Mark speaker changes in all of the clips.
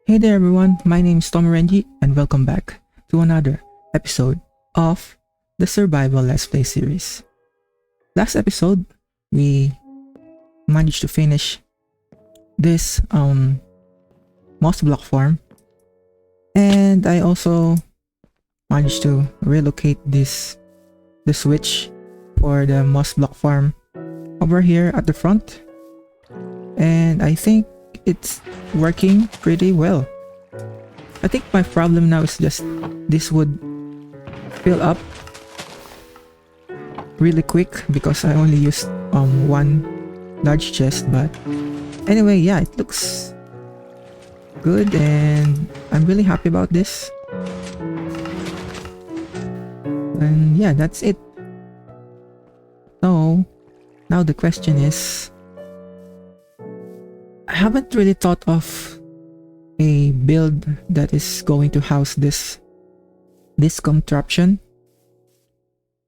Speaker 1: Hey there everyone, my name is Tom Renji and welcome back to another episode of the Survival Let's Play series. Last episode, we managed to finish this moss block farm, and I also managed to relocate the switch for the moss block farm over here at the front, and I think it's working pretty well. I think my problem now is just this would fill up really quick because I only used one large chest. But anyway, yeah, it looks good and I'm really happy about this. And yeah, that's it. So now the question is, I haven't really thought of a build that is going to house this contraption,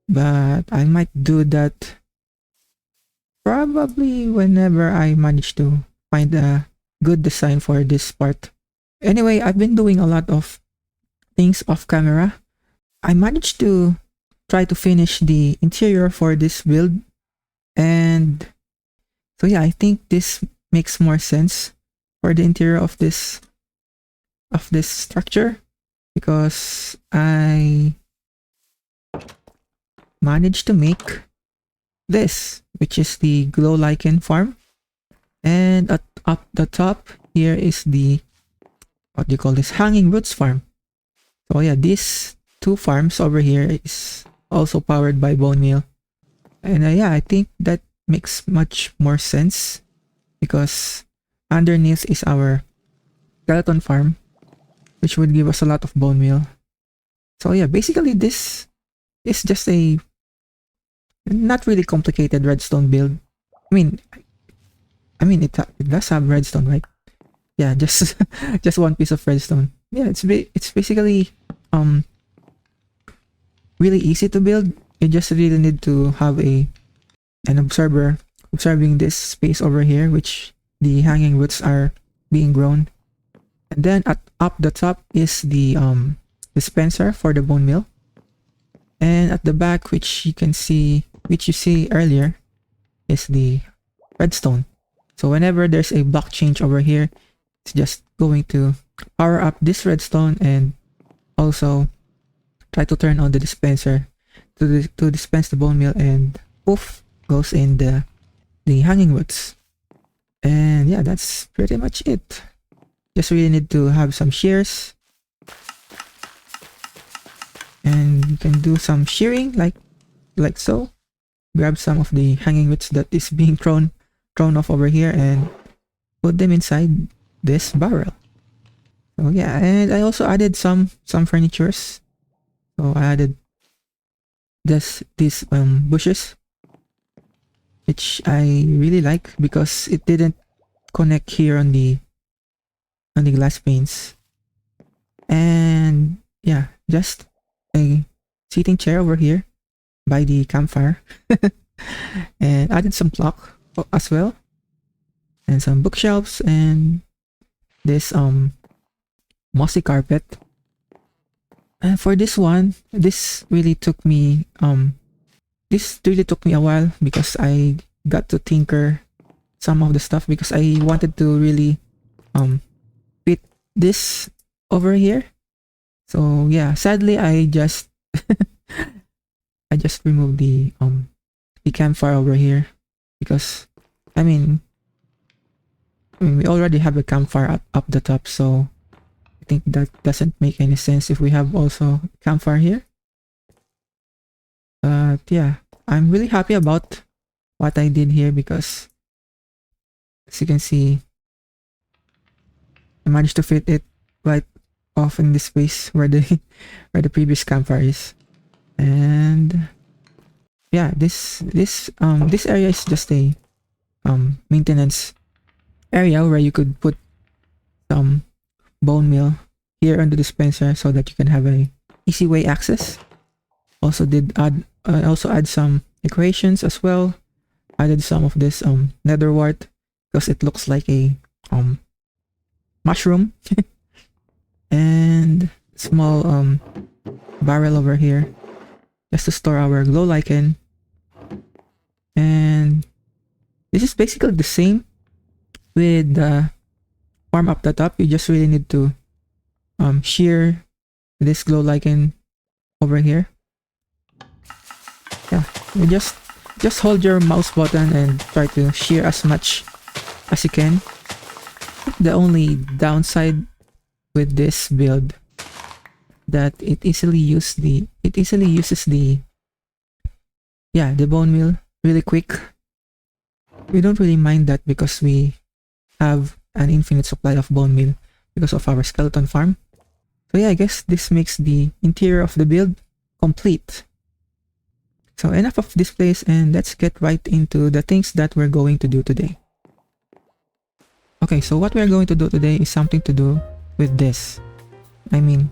Speaker 1: but I might do that probably whenever I manage to find a good design for this part. Anyway, I've been doing a lot of things off camera. I managed to try to finish the interior for this build, and so yeah, I think this makes more sense for the interior of this structure because I managed to make this, which is the glow lichen farm, and up the top here is the, what do you call this, hanging roots farm. So yeah, these two farms over here is also powered by bone meal, and yeah, I think that makes much more sense because underneath is our skeleton farm, which would give us a lot of bone meal. So yeah, basically this is just a not really complicated redstone build. I mean it does have redstone, right? Yeah, just just one piece of redstone. Yeah, it's basically really easy to build. You just really need to have an observer observing this space over here, which the hanging roots are being grown. And then up the top is the dispenser for the bone meal, and at the back, which you see earlier, is the redstone. So whenever there's a block change over here, it's just going to power up this redstone and also try to turn on the dispenser to dispense the bone meal, and poof goes in the hanging roots. And yeah, that's pretty much it. Just really need to have some shears, and you can do some shearing like so. Grab some of the hanging roots that is being thrown off over here and put them inside this barrel. So yeah, and I also added some furnitures. So I added these bushes, which I really like because it didn't connect here on the glass panes. And yeah, just a seating chair over here by the campfire. And added some clock as well, and some bookshelves, and this mossy carpet. And for this one, this really took me a while because I got to tinker some of the stuff because I wanted to really fit this over here. So yeah, sadly I just removed the campfire over here because I mean we already have a campfire up the top, so I think that doesn't make any sense if we have also a campfire here. But yeah, I'm really happy about what I did here because, as you can see, I managed to fit it right off in this space where the previous campfire is. And yeah, this area is just a maintenance area where you could put some bone meal here on the dispenser so that you can have a easy way access. Also add some decorations as well. Added some of this nether wart because it looks like a mushroom and small barrel over here just to store our glow lichen. And this is basically the same with the farm up the top. You just really need to shear this glow lichen over here. Yeah, you just hold your mouse button and try to shear as much as you can. The only downside with this build that it easily uses the bone meal really quick. We don't really mind that because we have an infinite supply of bone meal because of our skeleton farm. So yeah, I guess this makes the interior of the build complete. So enough of this place, and let's get right into the things that we're going to do today. Okay, so what we're going to do today is something to do with this. I mean,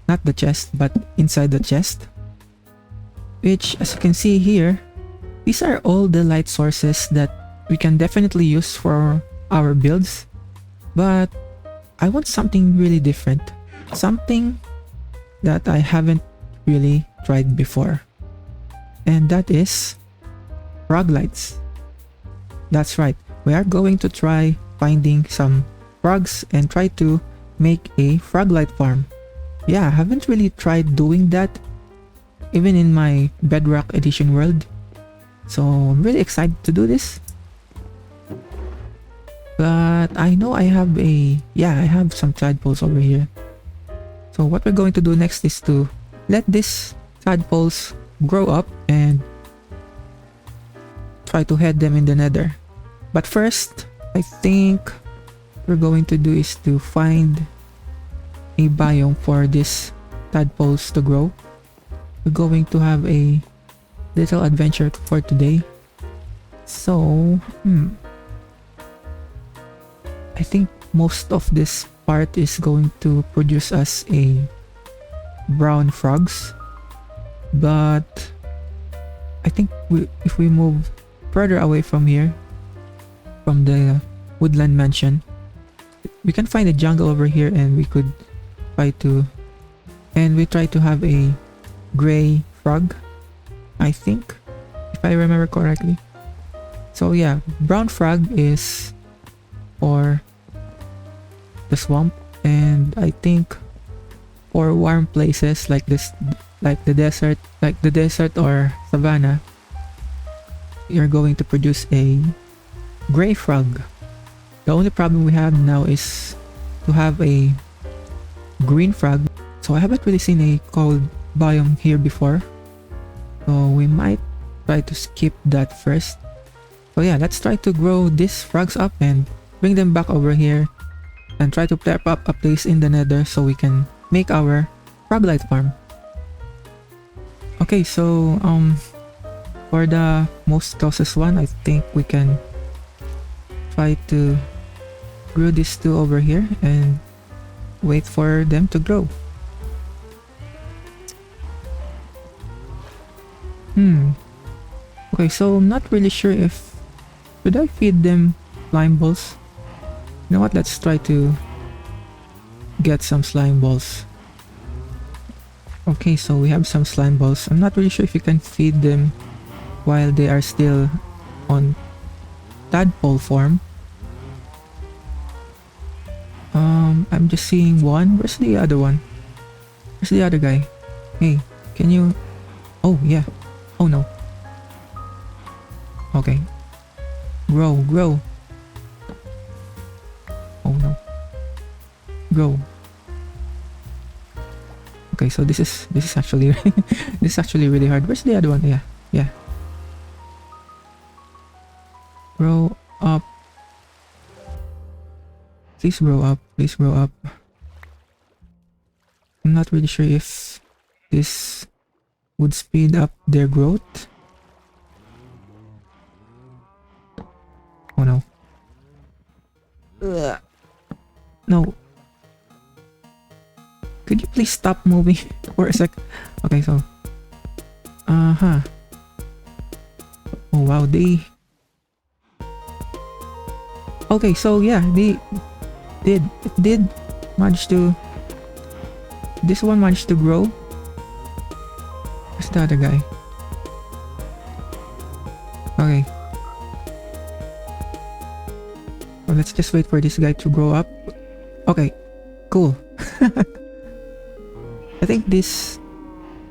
Speaker 1: not the chest, but inside the chest. Which, as you can see here, these are all the light sources that we can definitely use for our builds. But I want something really different. Something that I haven't really tried before. And that is Froglights. That's right, we are going to try finding some frogs and try to make a Froglight farm. Yeah, I haven't really tried doing that even in my Bedrock Edition world. So I'm really excited to do this. But I know I have some tadpoles over here. So what we're going to do next is to let these tadpoles grow up and try to head them in the nether. But first, I think we're going to do is to find a biome for these tadpoles to grow. We're going to have a little adventure for today. So, I think most of this part is going to produce us a brown frogs. But I think if we move further away from here, from the woodland mansion, we can find a jungle over here, and we could try to have a gray frog, I think, if I remember correctly. So yeah, brown frog is for the swamp, and I think for warm places like this, like the desert or savanna, you're going to produce a gray frog. The only problem we have now is to have a green frog. So I haven't really seen a cold biome here before, so we might try to skip that first. So yeah, let's try to grow these frogs up and bring them back over here and try to prep up a place in the nether so we can make our Froglight farm. Okay, so for the most closest one, I think we can try to grow these two over here and wait for them to grow. Okay, so I'm not really sure if should I feed them slime balls. You know what, let's try to get some slime balls. Okay, so we have some slime balls. I'm not really sure if you can feed them while they are still on tadpole form. I'm just seeing one. Where's the other one? Where's the other guy? Hey, can you... Oh, yeah. Oh, no. Okay. Grow. Oh, no. Grow. Okay, so this is actually this is actually really hard. Where's the other one? Yeah. Grow up. Please grow up. I'm not really sure if this would speed up their growth. Oh no. Ugh. No. Could you please stop moving for a sec? Okay, so... Oh wow, they... Okay, so yeah, they did manage to this one managed to grow. Where's the other guy? Okay. Well, let's just wait for this guy to grow up. Okay, cool. I think this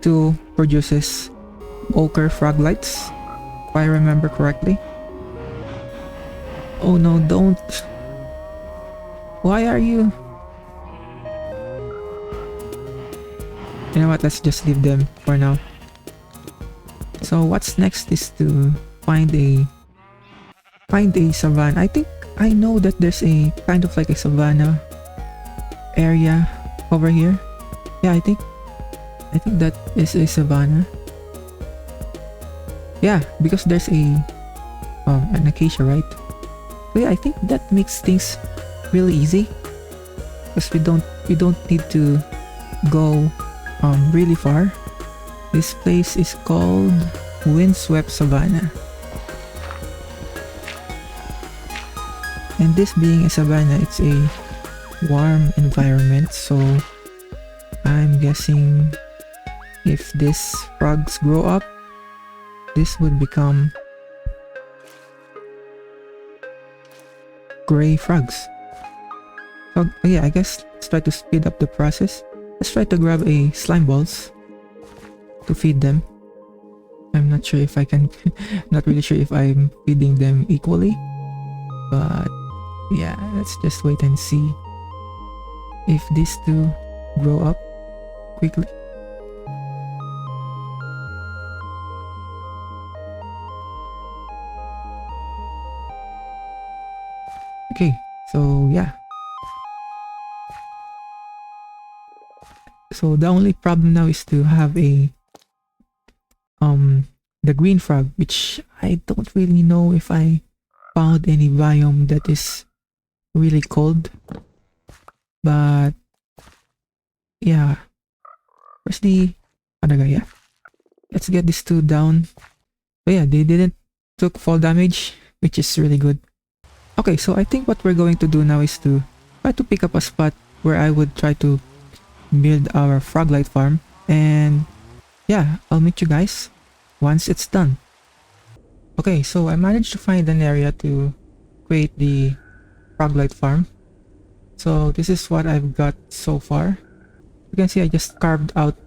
Speaker 1: too produces ochre froglights, if I remember correctly. Oh no, don't. Why are you? You know what, let's just leave them for now. So what's next is to find a savanna. I think I know that there's a kind of like a savanna area over here. Yeah, I think that is a savanna. Yeah, because there's an acacia, right? So yeah, I think that makes things really easy because we don't need to go really far. This place is called Windswept Savanna. And this being a savanna, it's a warm environment, so I'm guessing if these frogs grow up, this would become gray frogs. So yeah, I guess let's try to speed up the process. Let's try to grab a slime balls to feed them. I'm not sure if I can not really sure if I'm feeding them equally, but yeah, let's just wait and see if these two grow up quickly. Okay, so yeah. So the only problem now is to have a the green frog, which I don't really know if I found any biome that is really cold. But yeah. Where's the other guy? Yeah. Let's get these two down. But yeah, they didn't took fall damage, which is really good. Okay, so I think what we're going to do now is to try to pick up a spot where I would try to build our Froglight farm, and yeah, I'll meet you guys once it's done. Okay, so I managed to find an area to create the Froglight farm. So this is what I've got so far. You can see I just carved out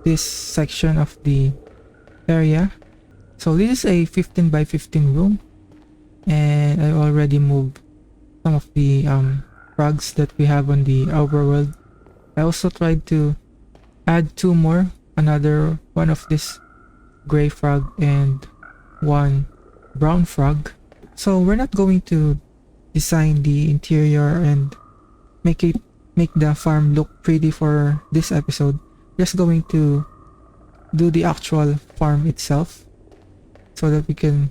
Speaker 1: this section of the area. So this is a 15 by 15 room, and I already moved some of the frogs that we have on the overworld. I also tried to add two more, another one of this gray frog and one brown frog. So we're not going to design the interior and make the farm look pretty for this episode. Just going to do the actual farm itself so that we can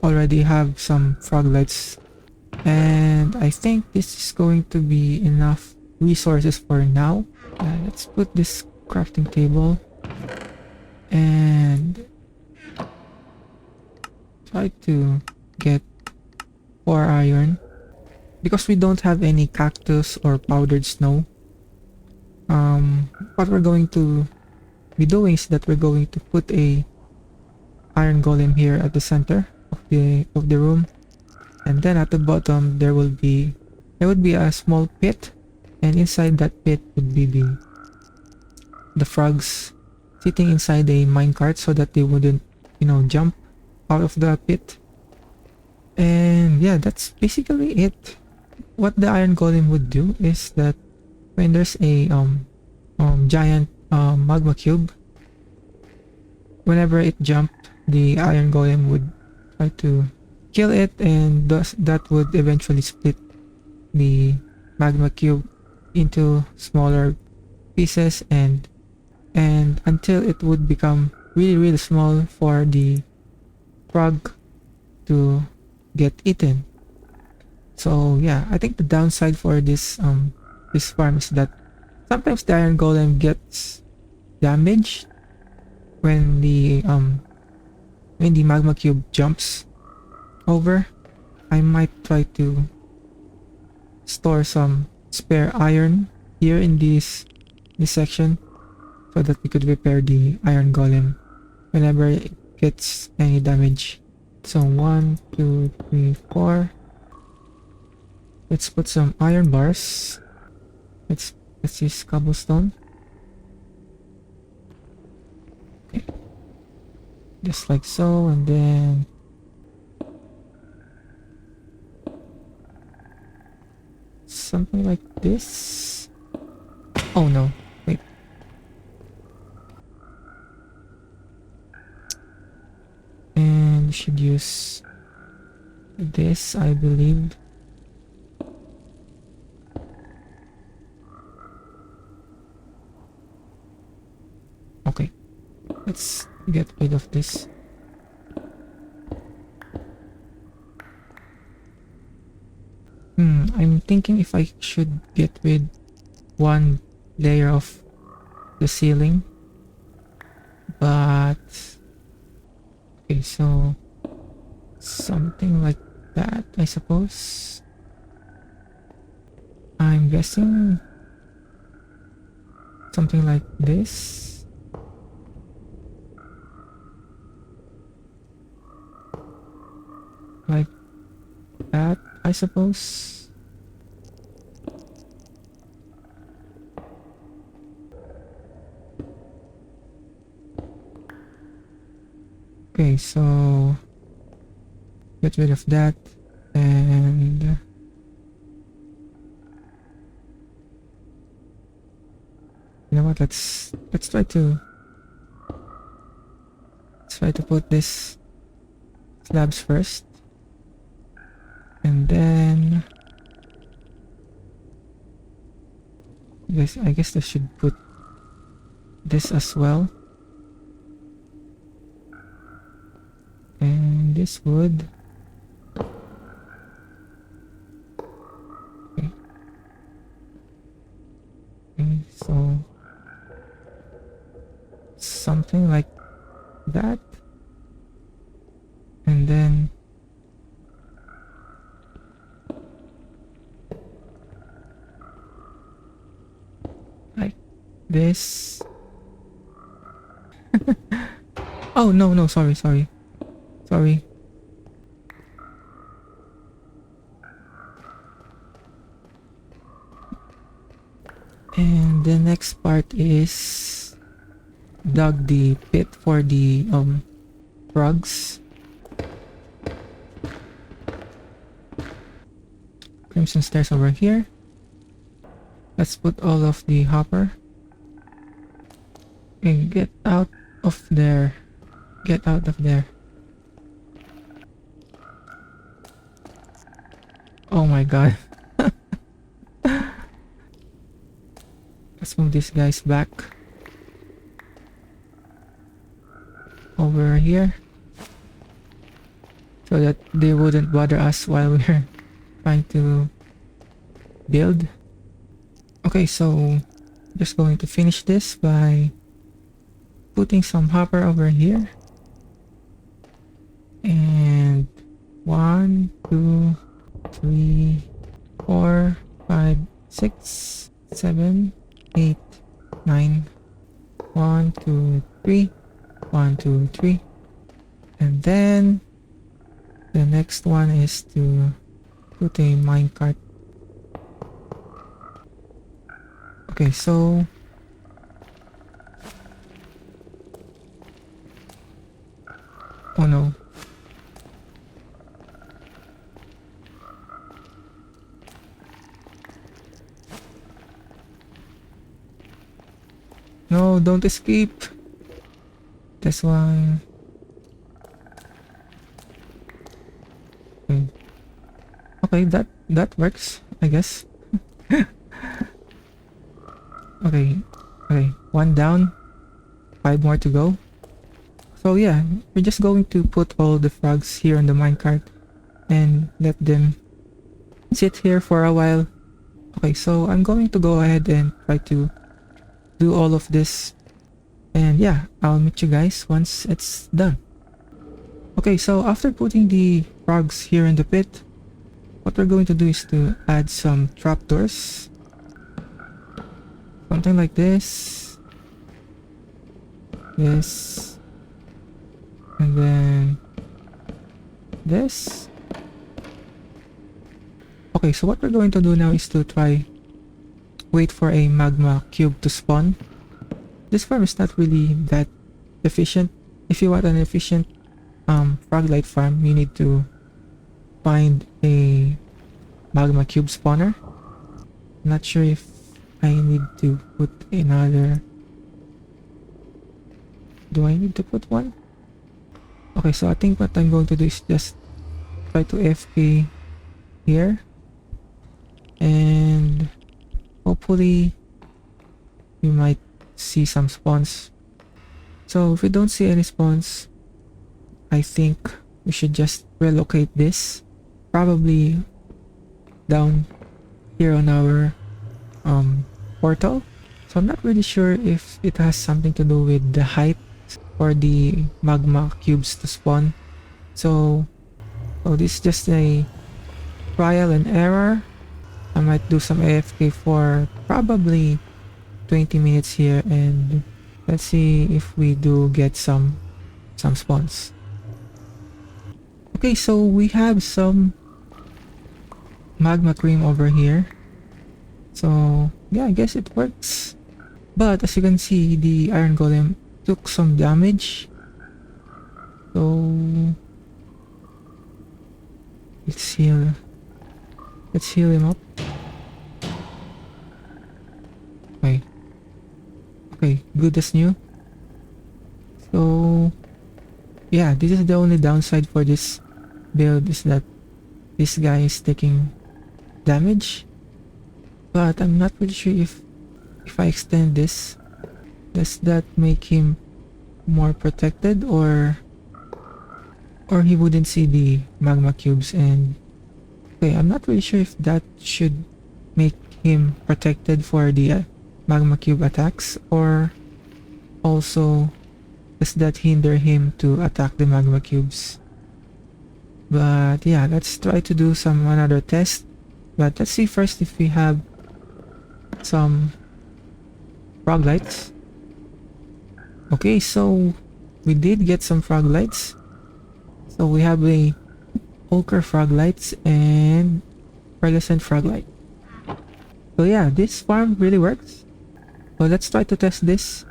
Speaker 1: already have some froglights, and I think this is going to be enough resources for now. Let's put this crafting table and try to get 4 iron because we don't have any cactus or powdered snow. What we're going to be doing is that we're going to put a iron golem here at the center of the room, and then at the bottom there would be a small pit, and inside that pit would be the frogs sitting inside a minecart so that they wouldn't, jump out of the pit. And yeah, that's basically it. What the iron golem would do is that when there's a giant magma cube, whenever it jumped, the iron golem would try to kill it, and thus that would eventually split the magma cube into smaller pieces and until it would become really small for the frog to get eaten. So yeah, I think the downside for this farm is that sometimes the iron golem gets damaged when the magma cube jumps over. I might try to store some spare iron here in this this section so that we could repair the iron golem whenever it gets any damage. So 1, 2, 3, 4. Let's put some iron bars. Let's use cobblestone. Okay. Just like so, and then something like this. Oh no, wait. And we should use this, I believe. Okay, let's get rid of this. I'm thinking if I should get rid one layer of the ceiling, but okay, so something like that, I suppose. I'm guessing something like this. Like that, I suppose. Okay, so get rid of that, and you know what, let's try to put this slabs first, and then I guess I should put this as well, and this wood. Okay. Okay, so something like that, and then like this. Oh no, sorry. And the next part is dug the pit for the frogs. Crimson stairs over here. Let's put all of the hopper. Okay, get out of there. Get out of there. Oh my god. Let's move these guys back over here so that they wouldn't bother us while we're trying to build. Okay, so just going to finish this by putting some hopper over here, and 1, 2, 3, 4, 5, 6, 7, 8, 9. 1, 2, 3. 1, 2, 3. And then the next one is to put a minecart. Okay, so oh no. No, don't escape. This one. Okay. Okay, that works, I guess. Okay, one down, 5 more to go. So yeah, we're just going to put all the frogs here on the minecart and let them sit here for a while. Okay, so I'm going to go ahead and try to do all of this, and yeah, I'll meet you guys once it's done. Okay, so after putting the frogs here in the pit, what we're going to do is to add some trapdoors. Something like this. This. And then this. Okay, so what we're going to do now is to try wait for a magma cube to spawn. This farm is not really that efficient. If you want an efficient Froglight farm, you need to find a magma cube spawner. Not sure if I need to put another. Do I need to put one? Okay, so I think what I'm going to do is just try to AFK here, and hopefully we might see some spawns. So if we don't see any spawns, I think we should just relocate this probably down here on our portal. So I'm not really sure if it has something to do with the height for the magma cubes to spawn. So this is just a trial and error. I might do some AFK for probably 20 minutes here, and let's see if we do get some spawns. Okay, so we have some magma cream over here. So yeah, I guess it works. But as you can see, the iron golem took some damage. So let's heal him up. Okay, good as new. So yeah, this is the only downside for this build, is that this guy is taking damage. But I'm not really sure if I extend this, does that make him more protected, or he wouldn't see the magma cubes. And okay, I'm not really sure if that should make him protected for the magma cube attacks, or also does that hinder him to attack the magma cubes. But yeah, let's try to do another test. But let's see first if we have some Froglights. Okay, so we did get some Froglights. So we have a ochre Froglights and pearlescent Froglight. So yeah, this farm really works. So let's try to test this,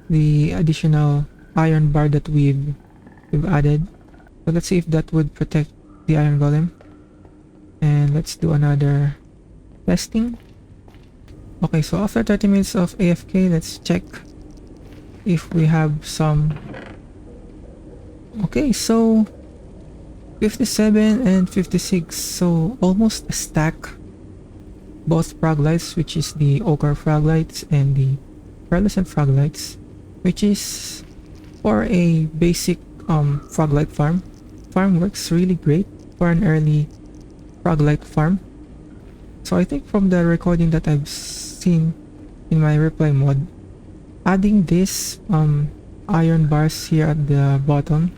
Speaker 1: the additional iron bar that we've added. So let's see if that would protect the iron golem. And let's do another testing. Okay, so after 30 minutes of AFK, let's check if we have some. Okay, so 57 and 56, so almost a stack. Both Froglights, which is the ochre Froglights, and the pearlescent Froglights, which is for a basic Froglight farm. Farm works really great for an early Froglight farm. So I think from the recording that I've seen in my replay mod, adding this iron bars here at the bottom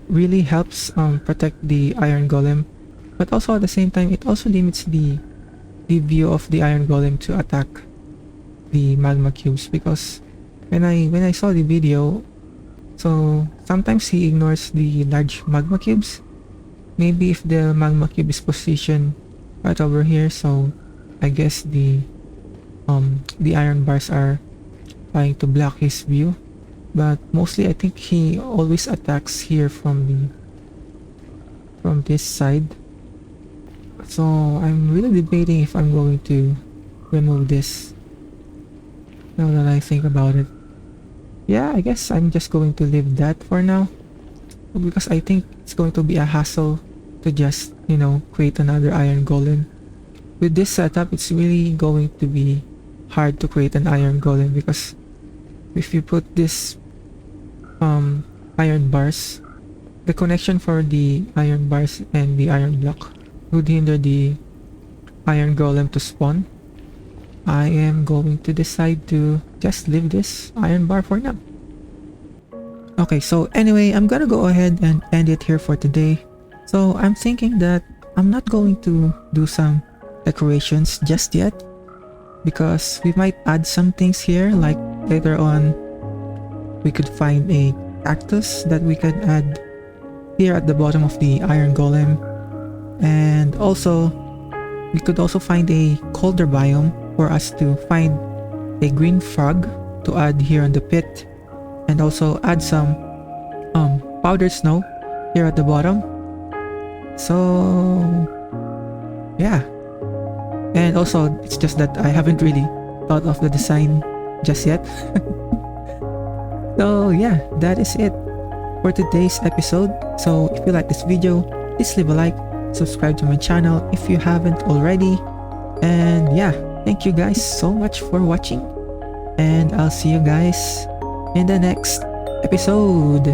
Speaker 1: really helps protect the iron golem, but also at the same time it also limits the view of the iron golem to attack the magma cubes, because when I saw the video, so sometimes he ignores the large magma cubes. Maybe if the magma cube is positioned right over here, so I guess the iron bars are trying to block his view. But mostly I think he always attacks here from this side. So I'm really debating if I'm going to remove this, now that I think about it. Yeah, I guess I'm just going to leave that for now, because I think it's going to be a hassle to just, create another iron golem. With this setup, it's really going to be hard to create an iron golem, because if you put this iron bars, the connection for the iron bars and the iron block would hinder the iron golem to spawn. I am going to decide to just leave this iron bar for now. Okay, so anyway, I'm gonna go ahead and end it here for today. So I'm thinking that I'm not going to do some decorations just yet. because we might add some things here, like later on we could find a cactus that we could add here at the bottom of the iron golem, and also we could also find a colder biome for us to find a green frog to add here on the pit, and also add some powdered snow here at the bottom. So yeah, and also it's just that I haven't really thought of the design just yet. So yeah, that is it for today's episode. So if you like this video, please leave a like, subscribe to my channel if you haven't already, and yeah, thank you guys so much for watching, and I'll see you guys in the next episode.